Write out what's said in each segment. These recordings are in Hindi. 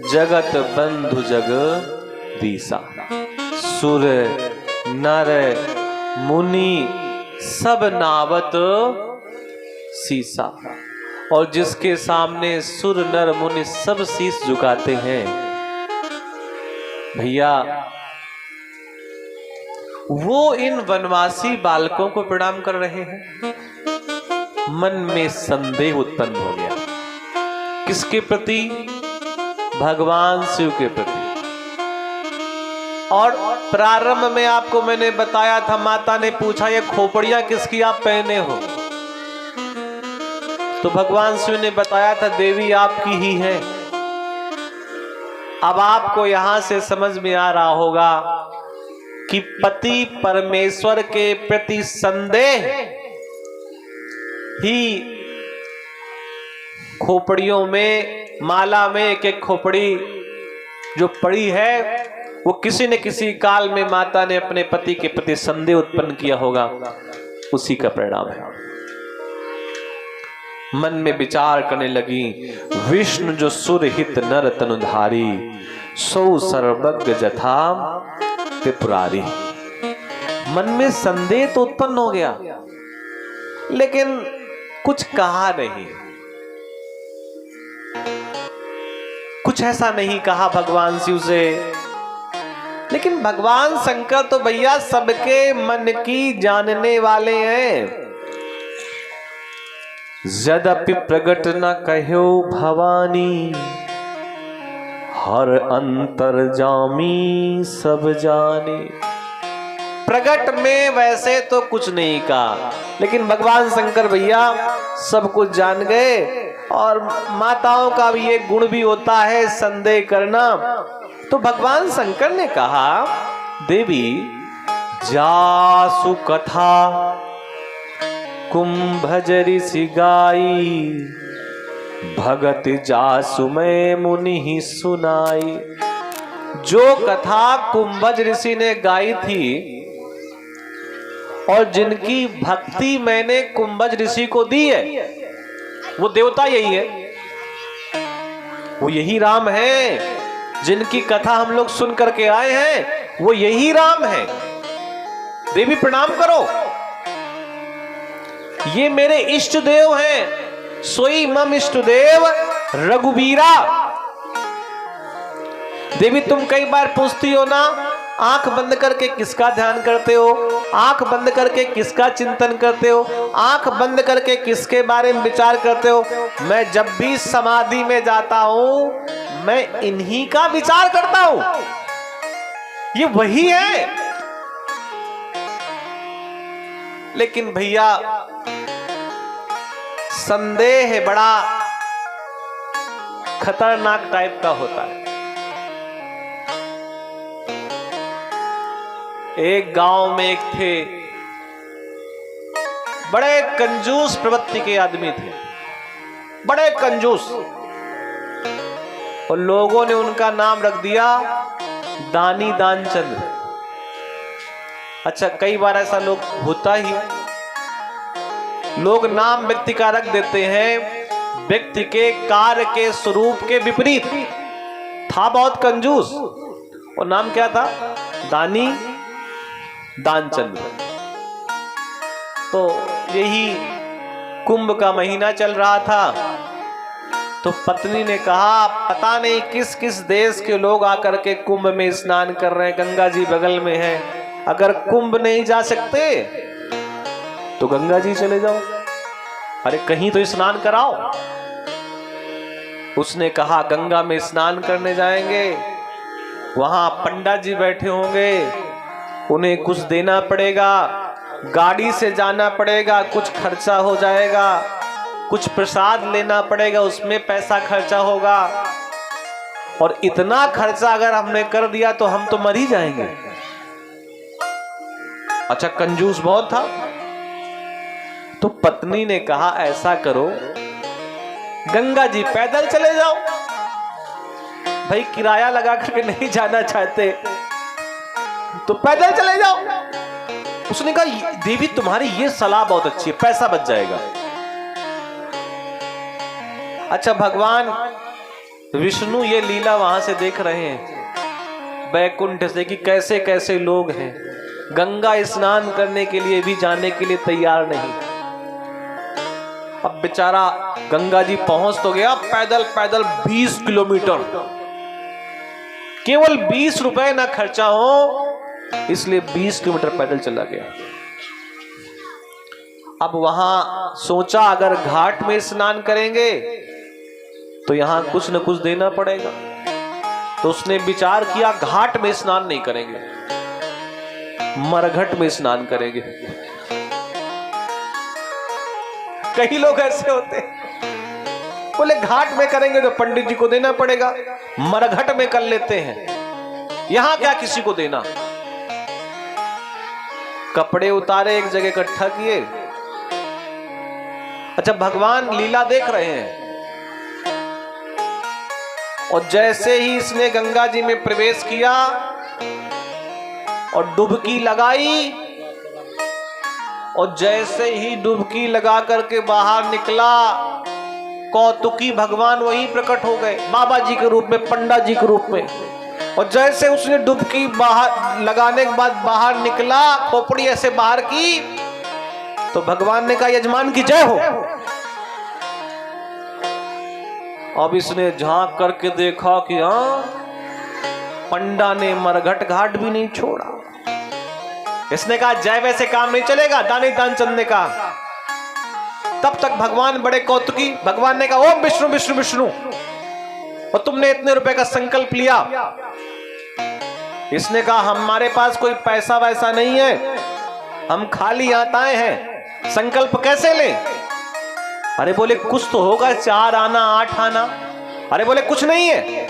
जगत बंधु जगदीसा। सुर नर मुनि सब नावत सीसा। और जिसके सामने सुर नर मुनि सब शीश झुकाते हैं भैया, वो इन वनवासी बालकों को प्रणाम कर रहे हैं। मन में संदेह उत्पन्न हो गया। किसके प्रति? भगवान शिव के प्रति। और प्रारंभ में आपको मैंने बताया था, माता ने पूछा ये खोपड़ियां किसकी आप पहने हो? तो भगवान शिव ने बताया था देवी आपकी ही है। अब आपको यहां से समझ में आ रहा होगा कि पति परमेश्वर के प्रति संदेह ही खोपड़ियों में, माला में एक एक खोपड़ी जो पड़ी है, वो किसी न किसी काल में माता ने अपने पति के प्रति संदेह उत्पन्न किया होगा, उसी का परिणाम है। मन में विचार करने लगी, विष्णु जो सुर हित नर तनुधारी, सौ सर्वज्ञ जथा त्रिपुरारी। मन में संदेह तो उत्पन्न हो गया, लेकिन कुछ कहा नहीं, कुछ ऐसा नहीं कहा भगवान शिव से। लेकिन भगवान शंकर तो भैया सबके मन की जानने वाले हैं। यद्यपि प्रगट न कहो भवानी, हर अंतर्जामी सब जाने। प्रगट में वैसे तो कुछ नहीं कहा, लेकिन भगवान शंकर भैया सब कुछ जान गए। और माताओं का भी एक गुण भी होता है संदेह करना। तो भगवान शंकर ने कहा, देवी जासु कथा कुंभज ऋषि गाई, भगत जासु मैं मुनि ही सुनाई। जो कथा कुंभज ऋषि ने गाई थी और जिनकी भक्ति मैंने कुंभज ऋषि को दी है, वो देवता यही है, वो यही राम है। जिनकी कथा हम लोग सुन करके आए हैं, वो यही राम है। देवी प्रणाम करो, ये मेरे इष्ट देव हैं। सोई मम इष्ट देव रघुबीरा। देवी तुम कई बार पूछती हो ना, आंख बंद करके किसका ध्यान करते हो, आंख बंद करके किसका चिंतन करते हो, आंख बंद करके किसके बारे में विचार करते हो। मैं जब भी समाधि में जाता हूं, मैं इन्हीं का विचार करता हूं। ये वही है। लेकिन भैया संदेह बड़ा खतरनाक टाइप का होता है। एक गांव में एक थे, बड़े कंजूस प्रवृत्ति के आदमी थे, बड़े कंजूस। और लोगों ने उनका नाम रख दिया दानी दानचंद। अच्छा, कई बार ऐसा लोग होता ही, लोग नाम व्यक्ति का रख देते हैं व्यक्ति के कार्य के स्वरूप के विपरीत। था बहुत कंजूस, और नाम क्या था? दानी दानचंद। तो यही कुंभ का महीना चल रहा था, तो पत्नी ने कहा, पता नहीं किस किस देश के लोग आकर के कुंभ में स्नान कर रहे हैं, गंगा जी बगल में है, अगर कुंभ नहीं जा सकते तो गंगा जी चले जाओ, अरे कहीं तो स्नान कराओ। उसने कहा गंगा में स्नान करने जाएंगे, वहां पंडित जी बैठे होंगे, उन्हें कुछ देना पड़ेगा, गाड़ी से जाना पड़ेगा, कुछ खर्चा हो जाएगा, कुछ प्रसाद लेना पड़ेगा, उसमें पैसा खर्चा होगा, और इतना खर्चा अगर हमने कर दिया तो हम तो मर ही जाएंगे। अच्छा, कंजूस बहुत था। तो पत्नी ने कहा ऐसा करो, गंगा जी पैदल चले जाओ, भाई किराया लगा करके नहीं जाना चाहते तो पैदल चले जाओ। उसने कहा देवी तुम्हारी ये सलाह बहुत अच्छी है, पैसा बच जाएगा। अच्छा, भगवान विष्णु ये लीला वहां से देख रहे हैं बैकुंठ से कि कैसे कैसे लोग हैं, गंगा स्नान करने के लिए भी जाने के लिए तैयार नहीं। अब बेचारा गंगा जी पहुंच तो गया पैदल पैदल 20 किलोमीटर, केवल 20 रुपए ना खर्चा हो इसलिए 20 किलोमीटर पैदल चला गया। अब वहां सोचा अगर घाट में स्नान करेंगे तो यहां कुछ न कुछ देना पड़ेगा, तो उसने विचार किया घाट में स्नान नहीं करेंगे, मरघट में स्नान करेंगे। कई लोग ऐसे होते हैं, बोले घाट में करेंगे तो पंडित जी को देना पड़ेगा, मरघट में कर लेते हैं, यहां क्या किसी को देना। कपड़े उतारे, एक जगह इकट्ठा किए। अच्छा, भगवान लीला देख रहे हैं और जैसे ही इसने गंगा जी में प्रवेश किया और डुबकी लगाई, और जैसे ही डुबकी लगा करके बाहर निकला, कौतुकी भगवान वहीं प्रकट हो गए बाबा जी के रूप में, पंडा जी के रूप में। और जैसे उसने डुबकी बाहर लगाने के बाद बाहर निकला, खोपड़ी ऐसे बाहर की, तो भगवान ने कहा यजमान की जय हो। अब इसने झांक करके देखा कि हाँ, पंडा ने मरघट घाट भी नहीं छोड़ा। इसने कहा जय वैसे काम नहीं चलेगा, दानी दानचंद ने कहा। तब तक भगवान बड़े कौतुकी, भगवान ने कहा ओम विष्णु विष्णु विष्णु, और तुमने इतने रुपए का संकल्प लिया। इसने कहा हमारे पास कोई पैसा वैसा नहीं है, हम खाली हाथ आए हैं, संकल्प कैसे लें? अरे बोले कुछ तो होगा, 4 आना 8 आना। अरे बोले कुछ नहीं है।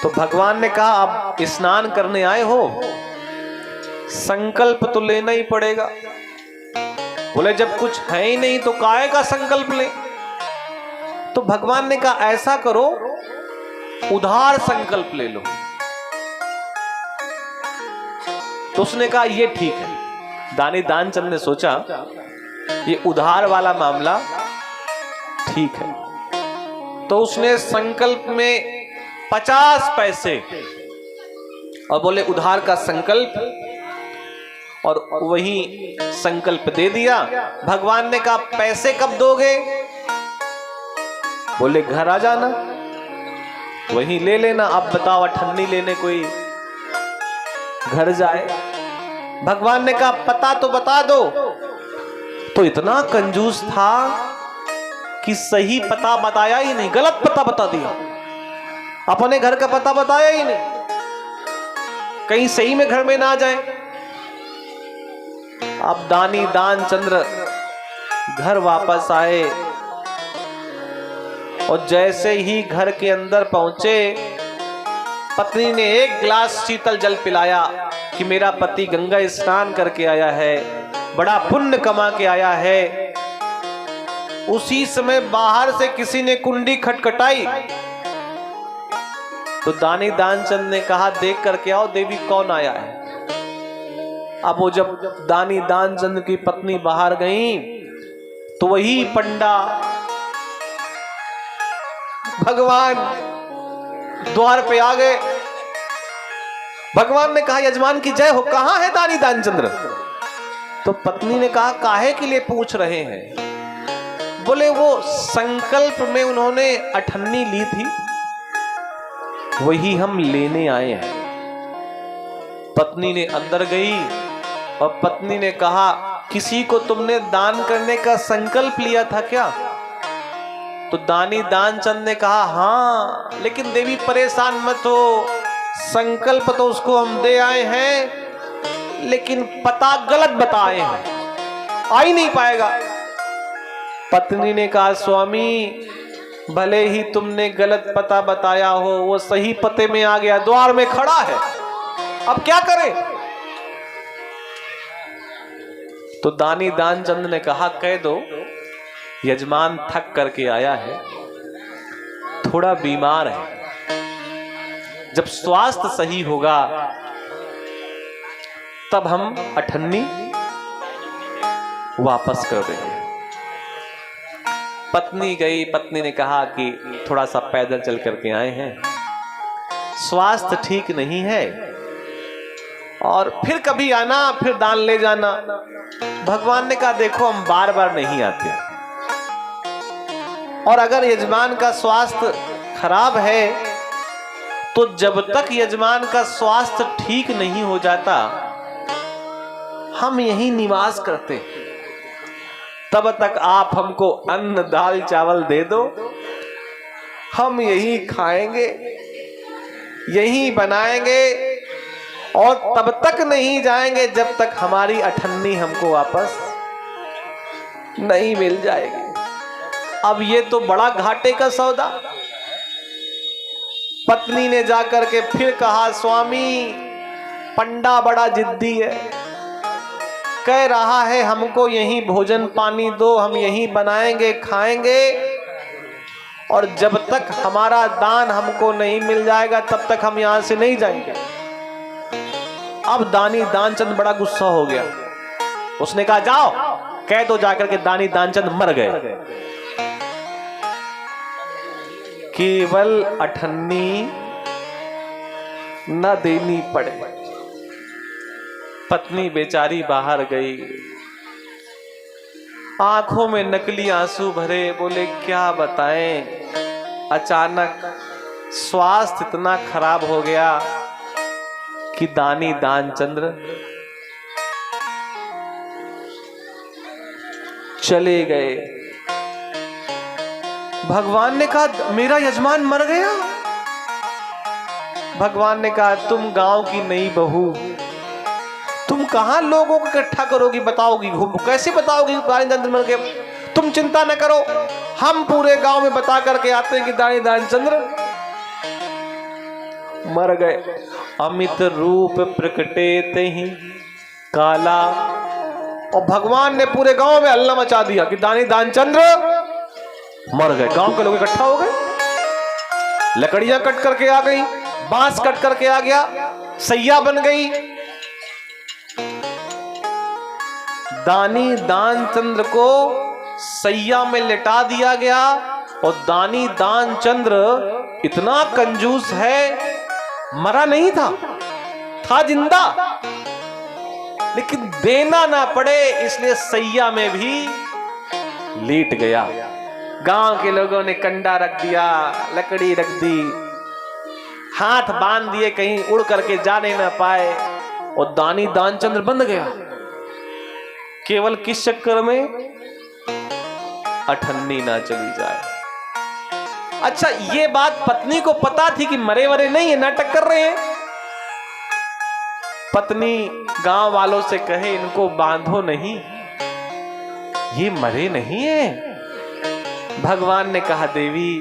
तो भगवान ने कहा अब स्नान करने आए हो, संकल्प तो लेना ही पड़ेगा। बोले जब कुछ है ही नहीं तो काहे का संकल्प ले? तो भगवान ने कहा ऐसा करो, उधार संकल्प ले लो। तो उसने कहा ये ठीक है। दानी दानचंद ने सोचा ये उधार वाला मामला ठीक है, तो उसने संकल्प में 50 पैसे और बोले उधार का संकल्प, और वही संकल्प दे दिया। भगवान ने कहा पैसे कब दोगे? बोले घर आ जाना, वही ले लेना। अब बताओ अठन्नी लेने कोई घर जाए? भगवान ने कहा पता तो बता दो। तो इतना कंजूस था कि सही पता बताया ही नहीं, गलत पता बता दिया। अपने घर का पता बताया ही नहीं, कहीं सही में घर में ना जाए। अब दानी दानचंद्र घर वापस आए और जैसे ही घर के अंदर पहुंचे, पत्नी ने एक गिलास शीतल जल पिलाया कि मेरा पति गंगा स्नान करके आया है, बड़ा पुण्य कमा के आया है। उसी समय बाहर से किसी ने कुंडी खटखटाई, तो दानी दानचंद ने कहा देख करके आओ देवी कौन आया है। अब वो जब दानी दानचंद की पत्नी बाहर गई तो वही पंडा भगवान द्वार पे आ गए। भगवान ने कहा यजमान की जय हो, कहां है दानी दानचंद्र? तो पत्नी ने कहा काहे के लिए पूछ रहे हैं? बोले वो संकल्प में उन्होंने अठन्नी ली थी, वही हम लेने आए हैं। पत्नी ने अंदर गई और पत्नी ने कहा किसी को तुमने दान करने का संकल्प लिया था क्या? तो दानी दानचंद ने कहा हाँ, लेकिन देवी परेशान मत हो, संकल्प तो उसको हम दे आए हैं, लेकिन पता गलत बताए हैं, आ ही नहीं पाएगा। पत्नी ने कहा स्वामी भले ही तुमने गलत पता बताया हो, वो सही पते में आ गया, द्वार में खड़ा है, अब क्या करें? तो दानी दानचंद ने कहा कह दो यजमान थक करके आया है, थोड़ा बीमार है, जब स्वास्थ्य सही होगा तब हम अठन्नी वापस कर देंगे। पत्नी गई, पत्नी ने कहा कि थोड़ा सा पैदल चल करके आए हैं, स्वास्थ्य ठीक नहीं है, और फिर कभी आना, फिर दान ले जाना। भगवान ने कहा देखो हम बार बार नहीं आते, और अगर यजमान का स्वास्थ्य खराब है तो जब तक यजमान का स्वास्थ्य ठीक नहीं हो जाता हम यहीं निवास करते, तब तक आप हमको अन्न दाल चावल दे दो, हम यहीं खाएंगे, यहीं बनाएंगे, और तब तक नहीं जाएंगे जब तक हमारी अठन्नी हमको वापस नहीं मिल जाएगी। अब ये तो बड़ा घाटे का सौदा। पत्नी ने जाकर के फिर कहा स्वामी पंडा बड़ा जिद्दी है, कह रहा है हमको यहीं भोजन पानी दो, हम यहीं बनाएंगे खाएंगे, और जब तक हमारा दान हमको नहीं मिल जाएगा तब तक हम यहां से नहीं जाएंगे। अब दानी दानचंद बड़ा गुस्सा हो गया, उसने कहा जाओ कह दो जाकर के दानी दानचंद मर गए। केवल अठन्नी न देनी पड़े। पत्नी बेचारी बाहर गई, आंखों में नकली आंसू भरे, बोले क्या बताएं, अचानक स्वास्थ्य इतना खराब हो गया कि दानी दानचंद्र चले गए। भगवान ने कहा मेरा यजमान मर गया। भगवान ने कहा तुम गांव की नई बहू, तुम कहां लोगों को इकट्ठा करोगी, बताओगी, कैसे बताओगी दानी दानचंद्र मर गए। तुम चिंता न करो, हम पूरे गांव में बता करके आते हैं कि दानी दानचंद्र मर गए। अमित रूप प्रकटे तहि काला, और भगवान ने पूरे गांव में हल्ला मचा दिया कि दानी दानचंद्र मर गए। गांव के लोग इकट्ठा हो गए, लकड़ियां कट करके आ गई, बांस कट करके आ गया, सैया बन गई। दानी दानचंद्र को सैया में लेटा दिया गया, और दानी दानचंद्र इतना कंजूस है, मरा नहीं था जिंदा, लेकिन देना ना पड़े इसलिए सैया में भी लेट गया। गांव के लोगों ने कंडा रख दिया, लकड़ी रख दी, हाथ बांध दिए कहीं उड़ करके जाने ना पाए, और दानी दानचंद्र बंध गया। केवल किस चक्कर में, अठन्नी ना चली जाए। अच्छा ये बात पत्नी को पता थी कि मरे वरे नहीं है, नाटक कर रहे हैं। पत्नी गांव वालों से कहे इनको बांधो नहीं, ये मरे नहीं है। भगवान ने कहा देवी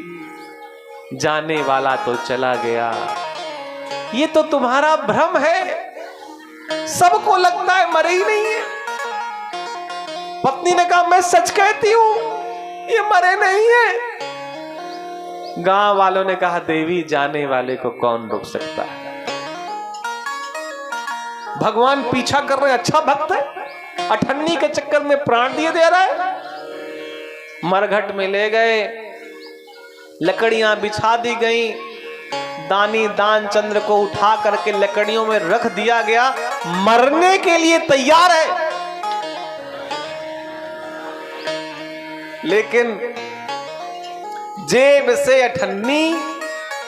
जाने वाला तो चला गया, ये तो तुम्हारा भ्रम है, सबको लगता है मरे ही नहीं है। पत्नी ने कहा मैं सच कहती हूं, ये मरे नहीं है। गांव वालों ने कहा देवी जाने वाले को कौन रोक सकता है, भगवान पीछा कर रहे हैं, अच्छा भक्त है, अठन्नी के चक्कर में प्राण दिए दे रहा है। मरघट में ले गए, लकड़ियां बिछा दी गई, दानी दानचंद्र को उठा करके लकड़ियों में रख दिया गया, मरने के लिए तैयार है। लेकिन जेब से अठन्नी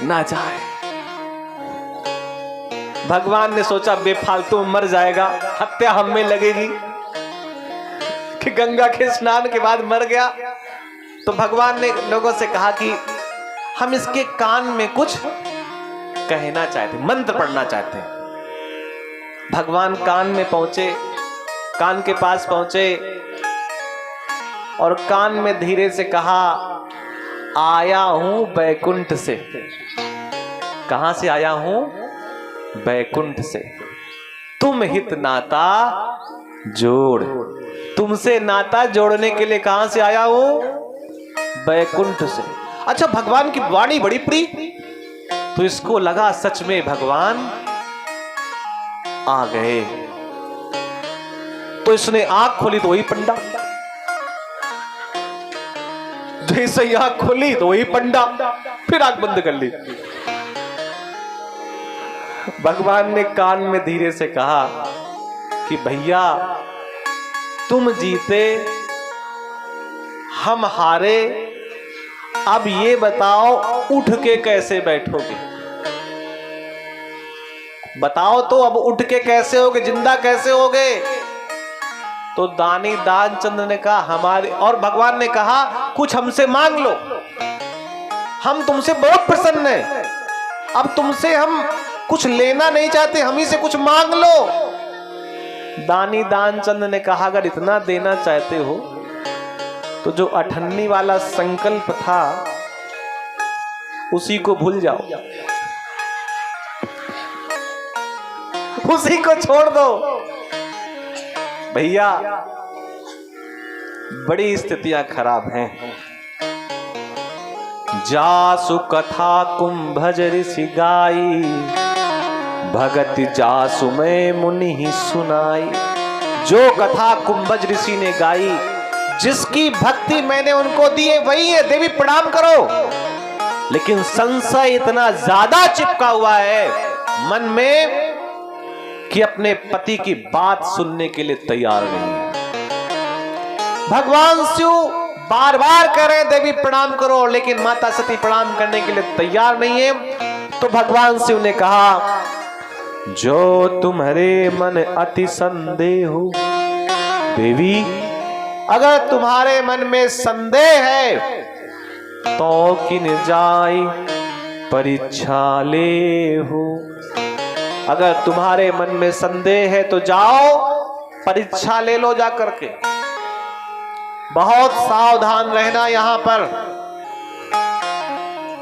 ना जाए। भगवान ने सोचा बेफालतू मर जाएगा, हत्या हम में लगेगी कि गंगा के स्नान के बाद मर गया। तो भगवान ने लोगों से कहा कि हम इसके कान में कुछ कहना चाहते, मंत्र पढ़ना चाहते हैं। भगवान कान में पहुंचे, कान के पास पहुंचे और कान में धीरे से कहा आया हूं बैकुंठ से। कहां से आया हूं? बैकुंठ से। तुम हित नाता जोड़, तुमसे नाता जोड़ने के लिए कहां से आया हूं? बैकुंठ से। अच्छा भगवान की वाणी बड़ी प्रिय, तो इसको लगा सच में भगवान आ गए। तो इसने आंख खोली तो वही पंडा जैसे ही आंख खोली तो वही पंडा, फिर आंख बंद कर ली। भगवान ने कान में धीरे से कहा कि भैया तुम जीते हम हारे, अब ये बताओ उठ के कैसे बैठोगे? बताओ तो अब उठ के कैसे होगे, जिंदा कैसे होगे? तो दानी दानचंद्र ने कहा हमारे, और भगवान ने कहा कुछ हमसे मांग लो, हम तुमसे बहुत प्रसन्न हैं, अब तुमसे हम कुछ लेना नहीं चाहते, हम ही से कुछ मांग लो। दानी दानचंद्र ने कहा अगर इतना देना चाहते हो तो जो 98 वाला संकल्प था उसी को भूल जाओ, उसी को छोड़ दो। भैया बड़ी स्थितियां खराब हैं। जासु कथा कुंभज ऋषि गाई, भगत जासु मैं मुनि ही सुनाई। जो कथा कुंभज ऋषि ने गाई, जिसकी भक्ति मैंने उनको दी है वही है, देवी प्रणाम करो। लेकिन संशय इतना ज्यादा चिपका हुआ है मन में कि अपने पति की बात सुनने के लिए तैयार नहीं है। भगवान शिव बार बार कह रहे हैं देवी प्रणाम करो, लेकिन माता सती प्रणाम करने के लिए तैयार नहीं है। तो भगवान शिव ने कहा जो तुम्हारे मन अति संदेह हो, देवी अगर तुम्हारे मन में संदेह है तो किन जाई परीक्षा ले हो। अगर तुम्हारे मन में संदेह है तो जाओ परीक्षा ले लो जा करके। बहुत सावधान रहना, यहां पर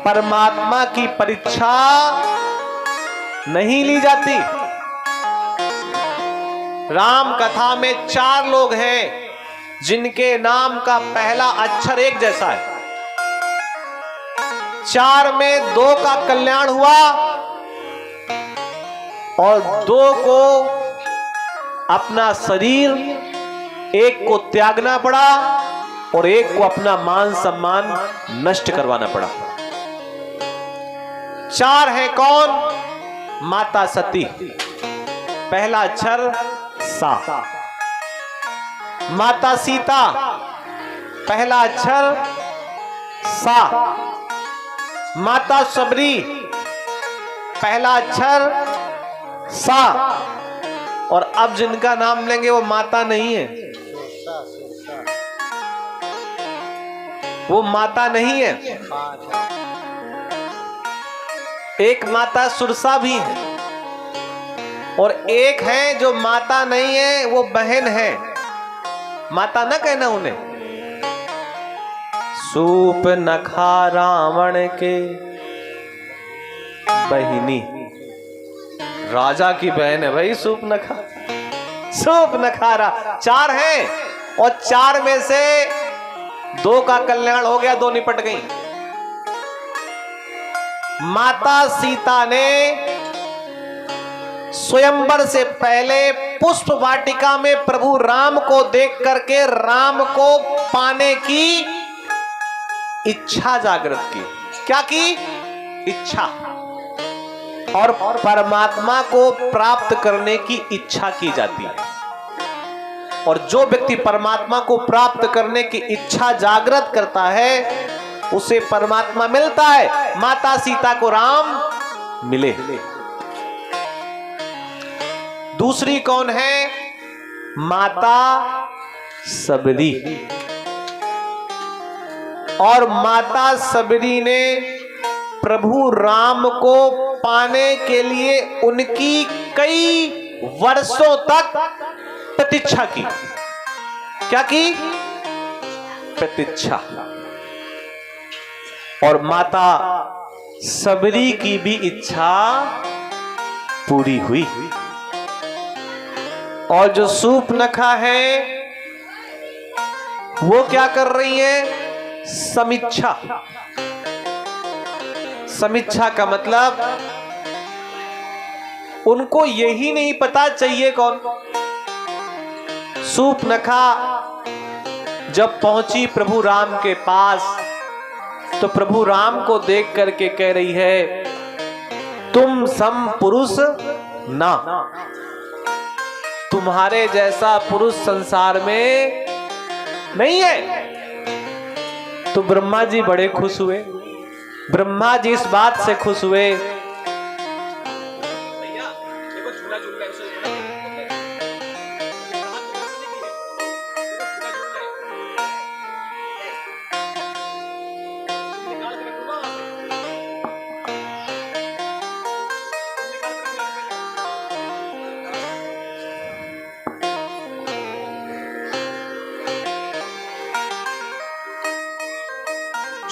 परमात्मा की परीक्षा नहीं ली जाती। राम कथा में 4 लोग हैं जिनके नाम का पहला अक्षर एक जैसा है। 4 में 2 का कल्याण हुआ और 2 को अपना शरीर, एक को त्यागना पड़ा और एक को अपना मान सम्मान नष्ट करवाना पड़ा। 4 है कौन? माता सती, पहला अक्षर सा। माता सीता, पहला अक्षर सा। माता सबरी, पहला अक्षर सा। और अब जिनका नाम लेंगे वो माता नहीं है, वो माता नहीं है। एक माता सुरसा भी है और एक है जो माता नहीं है, वो बहन है। माता न कहना उन्हें। सूप नखा रावण के बहिनी, राजा की बहन है भाई सूप नखा। सूप नखारा 4 हैं और 4 में से 2 का कल्याण हो गया, 2 निपट गई। माता सीता ने स्वयंवर से पहले पुष्प वाटिका में प्रभु राम को देख करके राम को पाने की इच्छा जागृत की। क्या की इच्छा? और परमात्मा को प्राप्त करने की इच्छा की जाती है। और जो व्यक्ति परमात्मा को प्राप्त करने की इच्छा जागृत करता है उसे परमात्मा मिलता है। माता सीता को राम मिले। दूसरी कौन है? माता सबरी। और माता सबरी ने प्रभु राम को पाने के लिए उनकी कई वर्षों तक प्रतीक्षा की। क्या की? प्रतीक्षा। और माता सबरी की भी इच्छा पूरी हुई। और जो सूपनखा है वो क्या कर रही है? समीक्षा। समीक्षा का मतलब उनको यही नहीं पता चाहिए कौन। सूपनखा जब पहुंची प्रभु राम के पास तो प्रभु राम को देख करके कह रही है, तुम सम पुरुष ना, तुम्हारे जैसा पुरुष संसार में नहीं है। तो ब्रह्मा जी बड़े खुश हुए। ब्रह्मा जी इस बात से खुश हुए,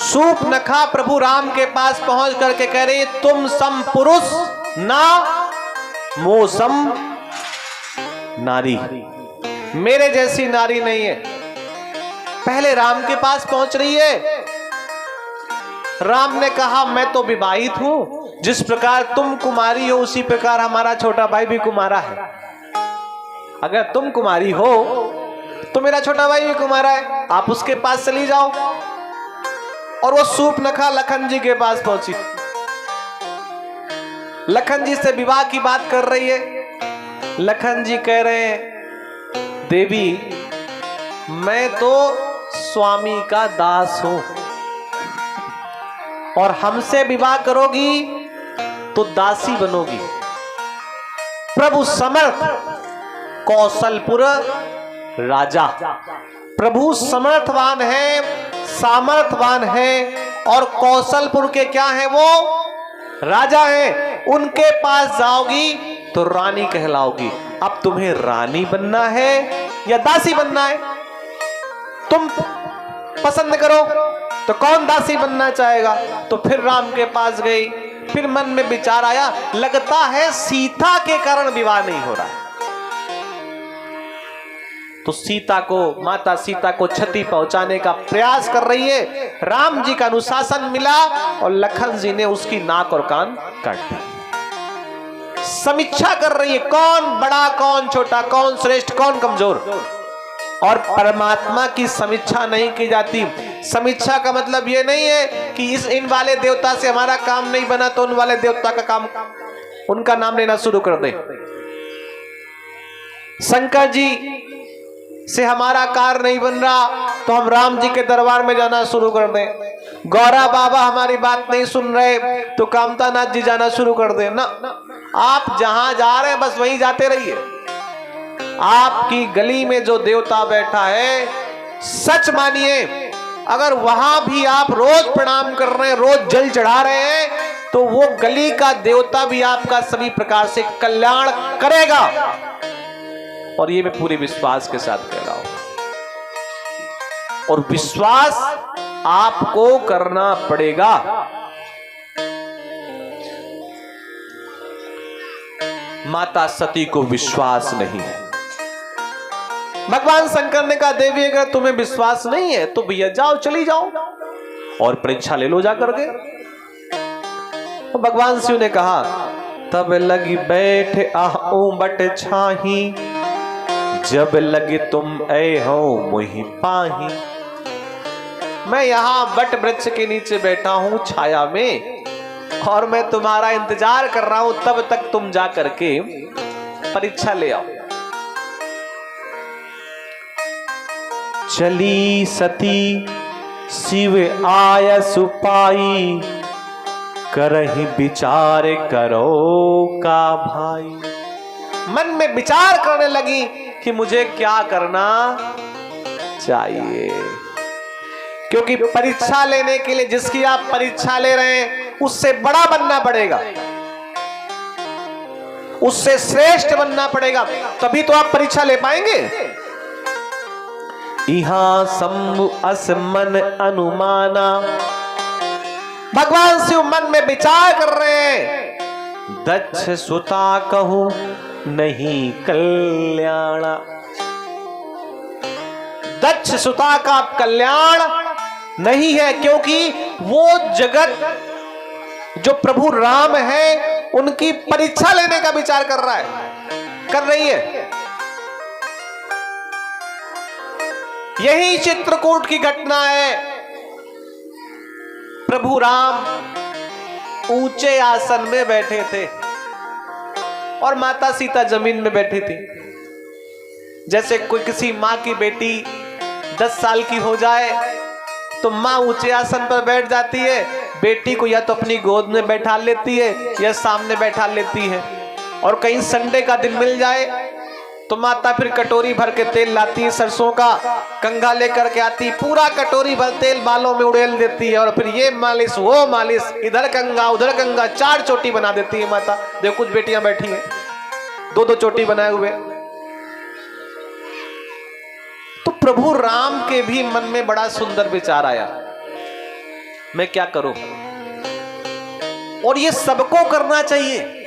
शूर्पणखा प्रभु राम के पास पहुंच करके कह रही, तुम सम पुरुष ना मोसम नारी, मेरे जैसी नारी नहीं है। पहले राम के पास पहुंच रही है। राम ने कहा, मैं तो विवाहित हूं, जिस प्रकार तुम कुमारी हो उसी प्रकार हमारा छोटा भाई भी कुमारा है। अगर तुम कुमारी हो तो मेरा छोटा भाई भी कुमारा है, आप उसके पास चली जाओ। और वो शूर्पणखा लखन जी के पास पहुंची, लखन जी से विवाह की बात कर रही है। लखन जी कह रहे हैं, देवी मैं तो स्वामी का दास हूं और हमसे विवाह करोगी तो दासी बनोगी। प्रभु समर्थ कौशलपुर राजा, प्रभु समर्थवान है, सामर्थवान है और कौशलपुर के क्या है, वो राजा है। उनके पास जाओगी तो रानी कहलाओगी। अब तुम्हें रानी बनना है या दासी बनना है, तुम पसंद करो। तो कौन दासी बनना चाहेगा? तो फिर राम के पास गई। फिर मन में विचार आया, लगता है सीता के कारण विवाह नहीं हो रहा है। तो सीता को, माता सीता को क्षति पहुंचाने का प्रयास कर रही है। राम जी का अनुशासन मिला और लखन जी ने उसकी नाक और कान काट दिए। समीक्षा कर रही है, कौन बड़ा कौन छोटा, कौन श्रेष्ठ कौन कमजोर। और परमात्मा की समीक्षा नहीं की जाती। समीक्षा का मतलब यह नहीं है कि इन वाले देवता से हमारा काम नहीं बना तो उन वाले देवता का काम, उनका नाम लेना शुरू कर दे। शंकर जी से हमारा कार्य नहीं बन रहा तो हम राम जी के दरबार में जाना शुरू कर दें। गौरा बाबा हमारी बात नहीं सुन रहे तो कामतानाथ जी जाना शुरू कर दें। ना, आप जहां जा रहे हैं बस वहीं जाते रहिए। आपकी गली में जो देवता बैठा है, सच मानिए, अगर वहां भी आप रोज प्रणाम कर रहे हैं, रोज जल चढ़ा रहे हैं, तो वो गली का देवता भी आपका सभी प्रकार से कल्याण करेगा। और ये मैं पूरे विश्वास के साथ कह रहा हूं। और विश्वास आपको करना पड़ेगा। माता सती को विश्वास नहीं है। भगवान शंकर ने कहा, देवी अगर तुम्हें विश्वास नहीं है तो भैया जाओ, चली जाओ और परीक्षा ले लो जाकर के। तो भगवान शिव ने कहा, तब लगी बैठ आहू बट छाही, जब लगे तुम ऐ हो मुहि पाही। मैं यहां बट वृक्ष के नीचे बैठा हूं छाया में और मैं तुम्हारा इंतजार कर रहा हूं, तब तक तुम जा करके परीक्षा ले आओ। चली सती शिव आय सुपाई, करहि विचार करो का भाई। मन में विचार करने लगी कि मुझे क्या करना चाहिए, क्योंकि परीक्षा लेने के लिए जिसकी आप परीक्षा ले रहे हैं उससे बड़ा बनना पड़ेगा, उससे श्रेष्ठ बनना पड़ेगा, तभी तो आप परीक्षा ले पाएंगे। इहां शंभु अस मन अनुमाना, भगवान शिव मन में विचार कर रहे हैं। दक्ष सुता कहूं नहीं कल्याणा, दक्ष सुता का कल्याण नहीं है, क्योंकि वो जगत जो प्रभु राम है उनकी परीक्षा लेने का विचार कर रहा है, कर रही है। यही चित्रकूट की घटना है। प्रभु राम ऊंचे आसन में बैठे थे और माता सीता जमीन में बैठी थी। जैसे कोई किसी माँ की बेटी 10 साल की हो जाए तो माँ ऊंचे आसन पर बैठ जाती है, बेटी को या तो अपनी गोद में बैठा लेती है या सामने बैठा लेती है। और कहीं संडे का दिन मिल जाए तो माता फिर कटोरी भर के तेल लाती है, सरसों का कंघा लेकर के आती, पूरा कटोरी भर तेल बालों में उड़ेल देती है और फिर ये मालिश वो मालिश, इधर कंघा उधर कंघा, 4 चोटी बना देती है माता। देखो कुछ बेटियां बैठी हैं 2-2 चोटी बनाए हुए। तो प्रभु राम के भी मन में बड़ा सुंदर विचार आया, मैं क्या करूं। और ये सबको करना चाहिए,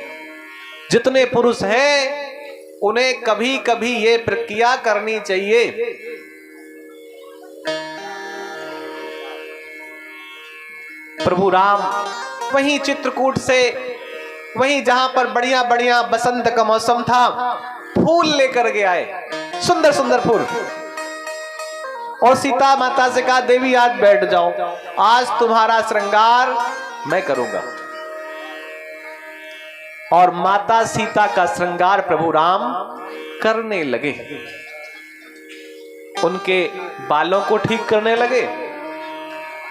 जितने पुरुष हैं उन्हें कभी कभी ये प्रक्रिया करनी चाहिए। प्रभु राम वहीं चित्रकूट से, वहीं जहां पर बढ़िया बढ़िया बसंत का मौसम था, फूल लेकर के आए, सुंदर सुंदर फूल। और सीता माता से कहा, देवी आज बैठ जाओ, आज तुम्हारा श्रृंगार मैं करूंगा। और माता सीता का श्रृंगार प्रभु राम करने लगे, उनके बालों को ठीक करने लगे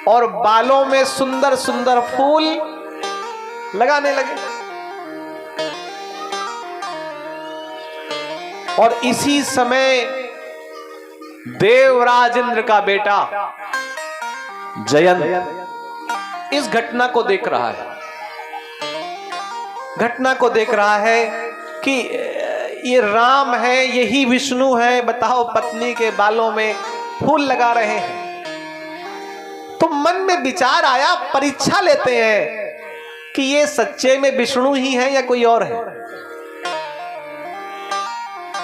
और बालों में सुंदर सुंदर फूल लगाने लगे। और इसी समय देवराज इंद्र का बेटा जयंत इस घटना को देख रहा है, घटना को देख रहा है कि ये राम है, यही विष्णु है, बताओ पत्नी के बालों में फूल लगा रहे हैं। तो मन में विचार आया, परीक्षा लेते हैं कि ये सच्चे में विष्णु ही है या कोई और है।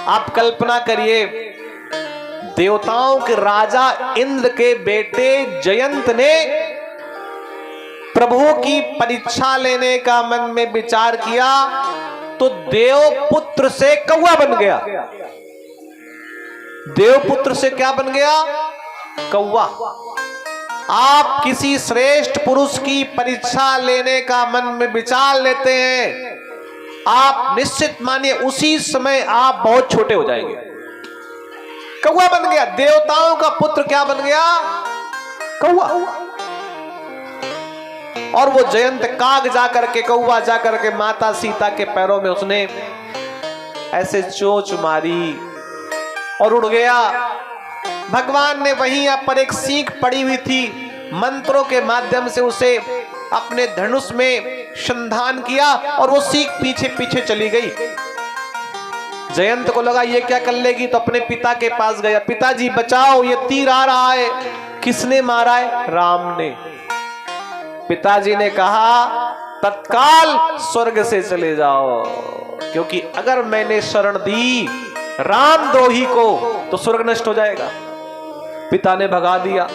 आप कल्पना करिए, देवताओं के राजा इंद्र के बेटे जयंत ने प्रभु की परीक्षा लेने का मन में विचार किया तो देवपुत्र से कौवा बन गया। देवपुत्र से क्या बन गया? कौवा। आप किसी श्रेष्ठ पुरुष की परीक्षा लेने का मन में विचार लेते हैं, आप निश्चित मानिए उसी समय आप बहुत छोटे हो जाएंगे। कौवा बन गया, देवताओं का पुत्र क्या बन गया? कौवा। और वो जयंत काग जाकर के, कौवा जाकर के माता सीता के पैरों में उसने ऐसे चोंच मारी और उड़ गया। भगवान ने वहीं पर एक सीख पड़ी हुई थी, मंत्रों के माध्यम से उसे अपने धनुष में संधान किया और वो सीख पीछे पीछे चली गई। जयंत को लगा ये क्या कर लेगी, तो अपने पिता के पास गया, पिताजी बचाओ, ये तीर आ रहा है। किसने मारा है? राम ने। पिताजी ने कहा तत्काल स्वर्ग से चले जाओ, क्योंकि अगर मैंने शरण दी रामद्रोही को तो स्वर्ग नष्ट हो जाएगा। पिता ने भगा दिया।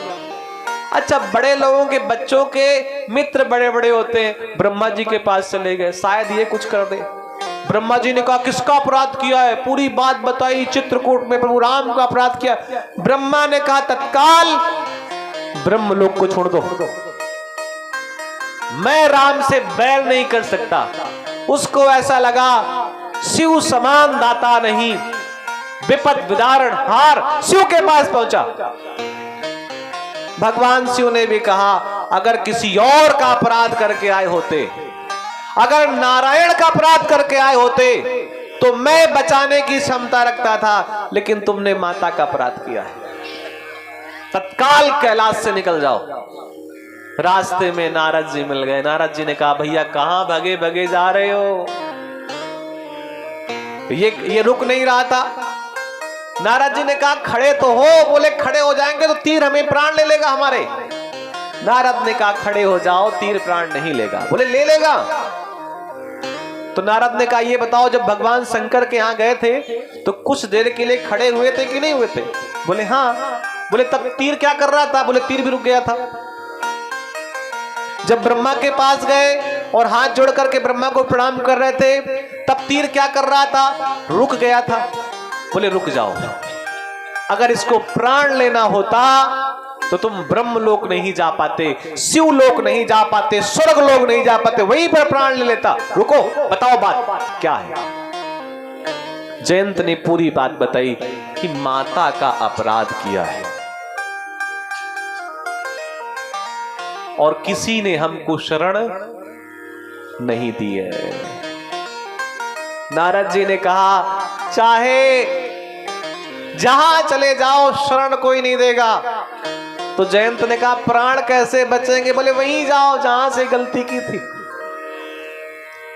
अच्छा, बड़े लोगों के बच्चों के मित्र बड़े बड़े होते हैं, ब्रह्मा जी के पास चले गए, शायद ये कुछ कर दे। ब्रह्मा जी ने कहा किसका अपराध किया है, पूरी बात बताई, चित्रकूट में प्रभु राम का अपराध किया। ब्रह्मा ने कहा तत्काल ब्रह्मलोक को छोड़ दो, मैं राम से बैर नहीं कर सकता। उसको ऐसा लगा शिव समान दाता नहीं, विपद विदारण हार शिव के पास पहुंचा। भगवान शिव ने भी कहा अगर किसी और का अपराध करके आए होते, अगर नारायण का अपराध करके आए होते तो मैं बचाने की क्षमता रखता था, लेकिन तुमने माता का अपराध किया है, तत्काल कैलाश से निकल जाओ। रास्ते में नारद जी मिल गए। नारद जी ने कहा भैया कहां भगे भगे जा रहे हो? ये रुक नहीं रहा था। नारद जी ने कहा खड़े तो हो। बोले खड़े हो जाएंगे तो तीर हमें प्राण ले लेगा हमारे। नारद ने कहा खड़े हो जाओ, तीर प्राण नहीं लेगा। बोले ले लेगा। तो नारद ने कहा ये बताओ, जब भगवान शंकर के यहां गए थे तो कुछ देर के लिए खड़े हुए थे कि नहीं हुए थे? बोले हाँ। बोले तब तीर क्या कर रहा था? बोले तीर भी रुक गया था। जब ब्रह्मा के पास गए और हाथ जोड़ करके ब्रह्मा को प्रणाम कर रहे थे, तब तीर क्या कर रहा था? रुक गया था। बोले रुक जाओ, अगर इसको प्राण लेना होता तो तुम ब्रह्म लोक नहीं जा पाते, शिव लोक नहीं जा पाते, स्वर्ग लोक नहीं जा पाते, वहीं पर प्राण ले लेता। रुको, बताओ बात क्या है। जयंत ने पूरी बात बताई कि माता का अपराध किया है और किसी ने हमको शरण नहीं दी है। नारद जी ने कहा चाहे जहां चले जाओ शरण कोई नहीं देगा। तो जयंत ने कहा प्राण कैसे बचेंगे? बोले वहीं जाओ जहां से गलती की थी।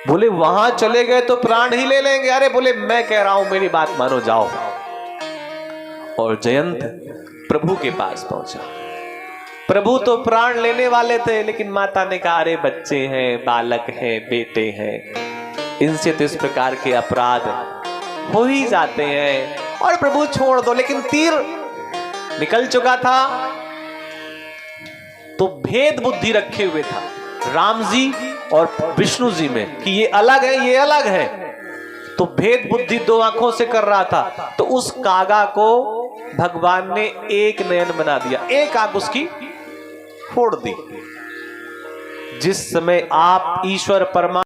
बोले वहां चले गए तो प्राण ही ले लेंगे। अरे बोले मैं कह रहा हूं मेरी बात मानो, जाओ। और जयंत प्रभु के पास पहुंचा। प्रभु तो प्राण लेने वाले थे, लेकिन माता ने कहा अरे बच्चे हैं, बालक हैं, बेटे हैं, इनसे तो इस प्रकार के अपराध हो ही जाते हैं और प्रभु छोड़ दो। लेकिन तीर निकल चुका था तो भेद बुद्धि रखे हुए था राम जी और विष्णु जी में कि ये अलग है, ये अलग है। तो भेद बुद्धि दो आंखों से कर रहा था। तो उस कागा को भगवान ने एक नयन बना दिया, एक आंख उसकी फोड़ दी। जिस समय आप ईश्वर परमात्मा